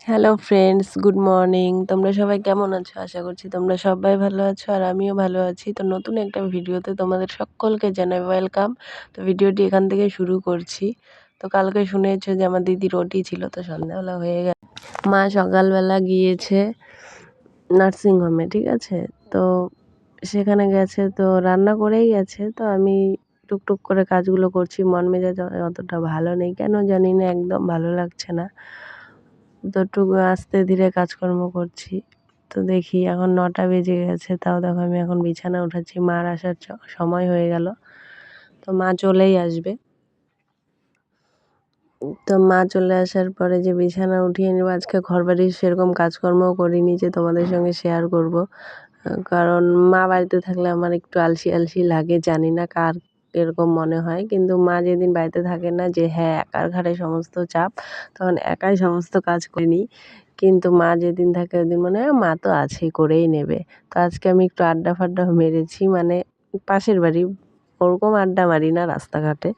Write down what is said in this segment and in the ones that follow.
Hello friends, good morning. তোমরা সবাই কেমন আছো? আশা করছি তোমরা সবাই ভালো আছো আর আমিও ভালো আছি। তো নতুন একটা ভিডিওতে তোমাদের সকলকে জানাই ওয়েলকাম। তো ভিডিওটি এখান থেকে শুরু করছি। তো কালকে শুনেছো যে আমার দিদির ওটি ছিল, তো সন্ধ্যাবেলা হয়ে গেছে। মা সকালবেলা গিয়েছে নার্সিংহোমে, ঠিক আছে? তো সেখানে গেছে, তো রান্না করেই গেছে। তো আমি টুকটুক করে কাজগুলো করছি। মন মেজাজ অতটা ভালো নেই, কেন জানি না, একদম ভালো লাগছে না। তো আস্তে ধীরে কাজকর্ম করছি। তো দেখি এখন ৯টা বেজে গেছে, তাও দেখো আমি এখন বিছানা উঠাচ্ছি। মার আসার সময় হয়ে গেল, তো মা চলেই আসবে। তো মা চলে আসার পরে যে বিছানা উঠিয়ে নেবো। আজকে ঘরবাড়ির সেরকম কাজকর্মও করিনি যে তোমাদের সঙ্গে শেয়ার করব, কারণ মা বাড়িতে থাকলে আমার একটু আলসি আলসি লাগে। জানি না কার এরকম মনে হয়, কিন্তু মা যেদিন বাড়িতে থাকে না, যে হ্যাঁ একার ঘাড়ে সমস্ত চাপ, তখন একাই সমস্ত কাজ করে নিই। কিন্তু মা যেদিন থাকে ওদিন মনে হয় মা তো আছেই, করেই নেবে। তো আজকে আমি একটু আড্ডা ফাড্ডা মেরেছি, মানে পাশের বাড়ি, ওরকম আড্ডা মারি না রাস্তাঘাটে।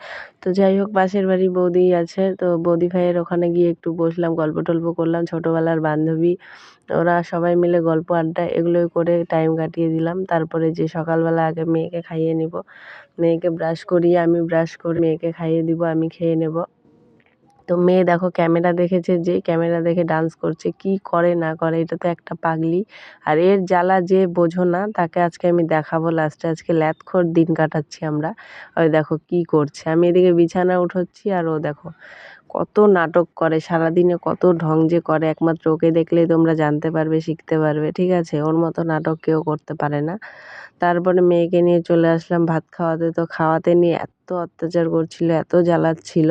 তো যাই হোক, পাশের বাড়ি বৌদি আছে, তো বৌদি ভাইয়ের ওখানে গিয়ে একটু বসলাম, গল্প টল্প করলাম। ছোটোবেলার বান্ধবী, ওরা সবাই মিলে গল্প আড্ডা এগুলোই করে টাইম কাটিয়ে দিলাম। তারপরে যে সকালবেলা আগে মেয়েকে খাইয়ে নিব, মেয়েকে ব্রাশ করিয়ে আমি ব্রাশ করে মেয়েকে খাইয়ে দিব, আমি খেয়ে নেব। তো মেয়ে দেখো ক্যামেরা দেখেছে, যে ক্যামেরা দেখে ডান্স করছে। কি করে না করে, এটা তো একটা পাগলি। আর এর জ্বালা যে বোঝো না, তাকে আজকে আমি দেখাবো লাস্টে। আজকে ল্যাদখোর দিন কাটাচ্ছি আমরা। ওই দেখো কি করছে, আমি এদিকে বিছানা উঠোচ্ছি আর ও দেখো কত নাটক করে সারাদিনে, কত ঢং যে করে, একমাত্র ওকে দেখলেই তোমরা জানতে পারবে, শিখতে পারবে, ঠিক আছে? ওর মতো নাটক কেউ করতে পারে না। তারপরে মেয়েকে নিয়ে চলে আসলাম ভাত খাওয়াতে। তো খাওয়াতে নিয়ে এত অত্যাচার করছিল, এত জ্বালাচ্ছিল,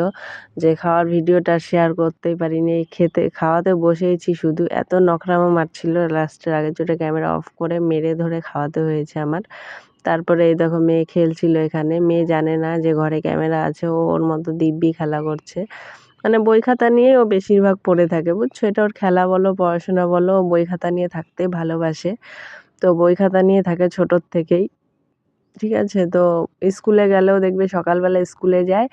যে খাওয়ার ভিডিওটা শেয়ার করতেই পারিনি। এই খাওয়াতে বসেইছি, শুধু এত নখরামো মারছিল, লাস্টের আগের চোটে ক্যামেরা অফ করে মেরে ধরে খাওয়াতে হয়েছে আমার। তারপরে এই দেখো মেয়ে খেলছিল এখানে। মেয়ে জানে না যে ঘরে ক্যামেরা আছে, ও ওর মতো দিব্যি খেলা করছে। মানে বই খাতা নিয়ে ও বেশিরভাগ পড়ে থাকে, বুঝছো? এটা ওর খেলা বলো পড়াশোনা বলো, ও বই খাতা নিয়ে থাকতে ভালোবাসে। তো বই খাতা নিয়ে থাকে ছোটোর থেকেই, ঠিক আছে? তো স্কুলে গেলেও দেখবে সকালবেলা স্কুলে যায়,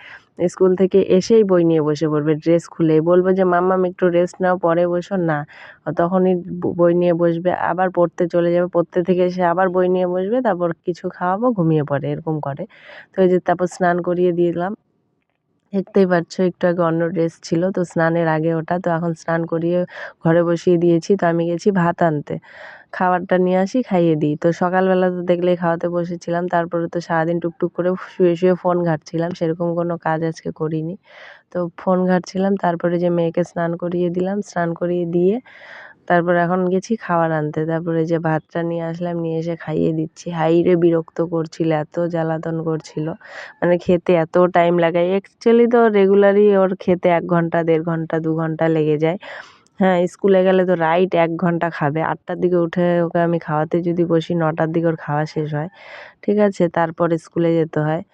স্কুল থেকে এসেই বই নিয়ে বসে পড়বে, ড্রেস খুলেই। বলবো যে মাম্মাম একটু রেস্ট নাও, পরে বসো, না, তখনই বই নিয়ে বসবে। আবার পড়তে চলে যাবে, পড়তে থেকে এসে আবার বই নিয়ে বসবে, তারপর কিছু খাওয়াবো, ঘুমিয়ে পড়ে, এরকম করে। তো এই যে তারপর স্নান করিয়ে দিলাম। দেখতেই পাচ্ছ একটু আগে অন্য ড্রেস ছিল, তো স্নানের আগে ওটা। তো এখন স্নান করিয়ে ঘরে বসিয়ে দিয়েছি। তো আমি গেছি ভাত আনতে, খাবারটা নিয়ে আসি, খাইয়ে দিই। তো সকালবেলা তো দেখলেই খাওয়াতে বসেছিলাম। তারপরে তো সারাদিন টুকটুক করে শুয়ে শুয়ে ফোন ঘাঁটছিলাম, সেরকম কোনো কাজ আজকে করিনি। তো ফোন ঘাঁটছিলাম, তারপরে যে মেয়েকে স্নান করিয়ে দিলাম, স্নান করিয়ে দিয়ে তারপর এখন গেছি খাবার আনতে। তারপরে যে ভাতটা নিয়ে আসলাম, নিয়ে এসে খাইয়ে দিচ্ছি। হাইরে বিরক্ত করছিল, এত জ্বালাতন করছিল, মানে খেতে এত টাইম লাগায়। অ্যাকচুয়ালি তো রেগুলারই ওর খেতে ১ ঘন্টা, ১.৫ ঘন্টা, ২ ঘন্টা লেগে যায়। হ্যাঁ, স্কুলে গেলে তো রাইট ১ ঘন্টা খাবে। ৮টার দিকে উঠে ওকে আমি খাওয়াতে যদি বসি, ৯টার দিকে ওর খাওয়া শেষ হয়, ঠিক আছে? তারপর স্কুলে যেতে হয়।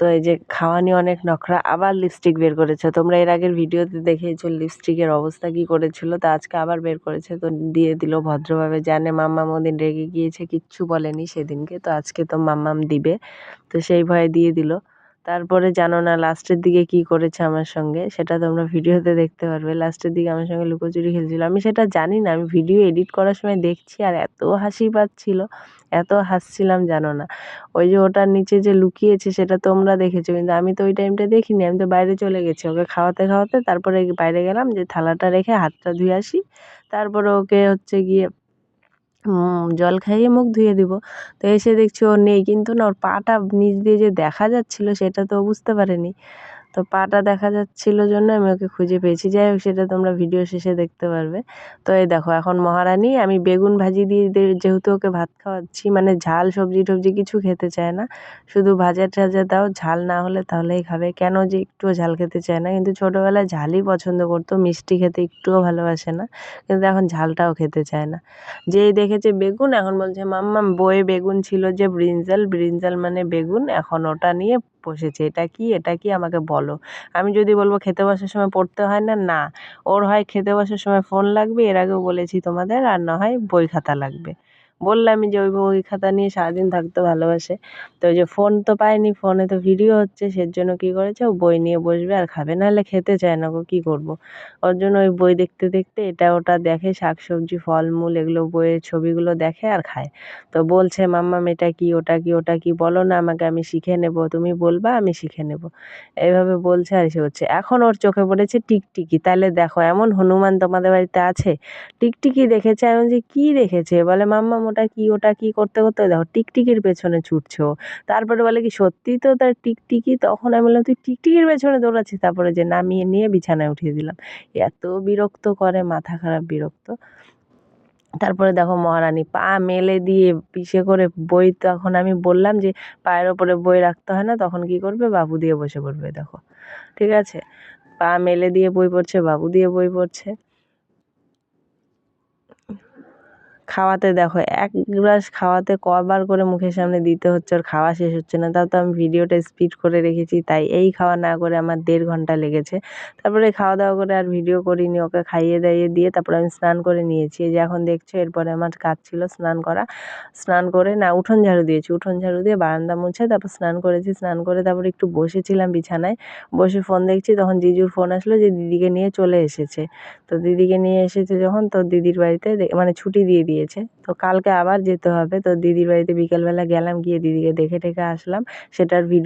তো এই যে খাওয়া নিয়ে অনেক নখরা। আবার লিপস্টিক বের করেছে। তোমরা এর আগের ভিডিওতে দেখেছো লিপস্টিকের অবস্থা কি করেছিল। তো আজকে আবার বের করেছে, তো দিয়ে দিল ভদ্রভাবে। জানে মাম্মাম ওদিন রেগে গিয়েছে, কিচ্ছু বলেনি সেদিনকে, তো আজকে তো মাম্মাম দিবে, তো সেই ভয়ে দিয়ে দিল। তারপরে জানো না লাস্টের দিকে কি করেছে আমার সঙ্গে, সেটা তোমরা ভিডিওতে দেখতে পারবে। লাস্টের দিকে আমার সঙ্গে লুকোচুরি খেলছিল, আমি সেটা জানি না, আমি ভিডিও এডিট করার সময় দেখছি, আর এত হাসি পাচ্ছিল, এত হাসছিলাম জানো না। ওই যে ওটার নিচে যে লুকিয়েছে সেটা তোমরা দেখেছো, কিন্তু আমি তো ওই টাইমটা দেখিনি। আমি তো বাইরে চলে গেছি ওকে খাওয়াতে খাওয়াতে, তারপরে বাইরে গেলাম যে থালাটা রেখে হাতটা ধুয়ে আসি, তারপরে ওকে হচ্ছে গিয়ে জল খাইয়ে মুখ ধুয়ে দিব। তো এসে দেখছি ও নেই, কিন্তু না ওর পাটা নিচ দিয়ে যে দেখা যাচ্ছিল সেটা তো ও বুঝতে পারেনি। তো পাটা দেখা যাচ্ছিল জন্য আমি ওকে খুঁজে পেয়েছি। যাই হোক, সেটা তোমরা ভিডিও শেষে দেখতে পারবে। তো এই দেখো এখন মহারানী, আমি বেগুন ভাজি দিয়ে যেহেতু ওকে ভাত খাওয়াচ্ছি, মানে ঝাল সবজি টবজি কিছু খেতে চায় না, শুধু ভাজা টাজা দাও, ঝাল না হলে তাহলেই খাবে। কেন যে একটুও ঝাল খেতে চায় না, কিন্তু ছোটোবেলায় ঝালই পছন্দ করতো, মিষ্টি খেতে একটুও ভালোবাসে না, কিন্তু এখন ঝালটাও খেতে চায় না। যেই দেখেছে বেগুন, এখন বলছে মাম্মাম বইয়ে বেগুন ছিল যে ব্রিঞ্জাল, ব্রিঞ্জাল মানে বেগুন, এখন ওটা নিয়ে বসেছে। এটা কি, এটা কি, আমাকে বলো। আমি যদি বলবো খেতে বসার সময় পড়তে হয় না, না, ওর হয় খেতে বসার সময় ফোন লাগবে, এর আগেও বলেছি তোমাদের, আর না হয় বই খাতা লাগবে। বললামই যে ওই বই খাতা নিয়ে সারাদিন থাকতে ভালোবাসে। তো ওই যে ফোন তো পায়নি, ফোনে তো ভিডিও হচ্ছে, সেজন্য কী করেছে ও বই নিয়ে বসবে আর খাবে, নাহলে খেতে চায় না গো, কী করব। ওর জন্য ওই বই দেখতে দেখতে এটা ওটা দেখে, শাকসবজি ফলমূল এগুলো বইয়ের ছবিগুলো দেখে আর খায়। তো বলছে মাম্মাম এটা কী, ওটা কী, ওটা কী, বলো না আমাকে, আমি শিখে নেব, তুমি বলবা আমি শিখে নেব। এইভাবে বলছে আর এসে হচ্ছে। এখন ওর চোখে পড়েছে টিকটিকি, তাহলে দেখো এমন হনুমান তোমাদের বাড়িতে আছে? টিকটিকি দেখেছে। আমি বলছি কী দেখেছে? বলে মাম্মাম ওটা কী, ওটা কী, করতে করতে দেখো টিকটিকির পেছনে ছুটছে ও। তারপরে বলে কি সত্যিই তো তার টিকটিকি? তখন আমি বললাম তুই টিকটিকির পেছনে দৌড়াচ্ছিস? তারপরে যে নামিয়ে নিয়ে বিছানায় উঠিয়ে দিলাম। এত বিরক্ত করে, মাথা খারাপ বিরক্ত। তারপরে দেখো মহারানী পা মেলে দিয়ে পিষে করে বই, তখন আমি বললাম যে পায়ের ওপরে বই রাখতে হয় না, তখন কি করবে, বাবু দিয়ে বসে পড়বে দেখো, ঠিক আছে? পা মেলে দিয়ে বই পড়ছে, বাবু দিয়ে বই পড়ছে। খাওয়াতে দেখো এক গ্লাস খাওয়াতে কবার করে মুখের সামনে দিতে হচ্ছে, ওর খাওয়া শেষ হচ্ছে না। তাও তো আমি ভিডিওটা স্পিড করে রেখেছি, তাই এই খাওয়া না করে আমার 1.5 ঘন্টা লেগেছে। তারপরে খাওয়া দাওয়া করে আর ভিডিও করিনি, ওকে খাইয়ে দাইয়ে দিয়ে তারপরে আমি স্নান করে নিয়েছি। এই যে এখন দেখছো, এরপরে আমার কাজ ছিল স্নান করা। স্নান করে না, উঠোন ঝাড়ু দিয়েছি, উঠোন ঝাড়ু দিয়ে বারান্দা মুছে তারপর স্নান করেছি। স্নান করে তারপরে একটু বসেছিলাম বিছানায়, বসে ফোন দেখছি, তখন জিজুর ফোন আসলো যে দিদিকে নিয়ে চলে এসেছে। তো দিদিকে নিয়ে এসেছে যখন, তো দিদির বাড়িতে মানে ছুটি দিয়ে দিয়েছে। তো কালকে আবার যেতে হবে। তো দিদির বাড়িতে বিকেলবেলা গেলাম, গিয়ে দিদিকে দেখে টেখে আসলাম। সেটার ভিডিও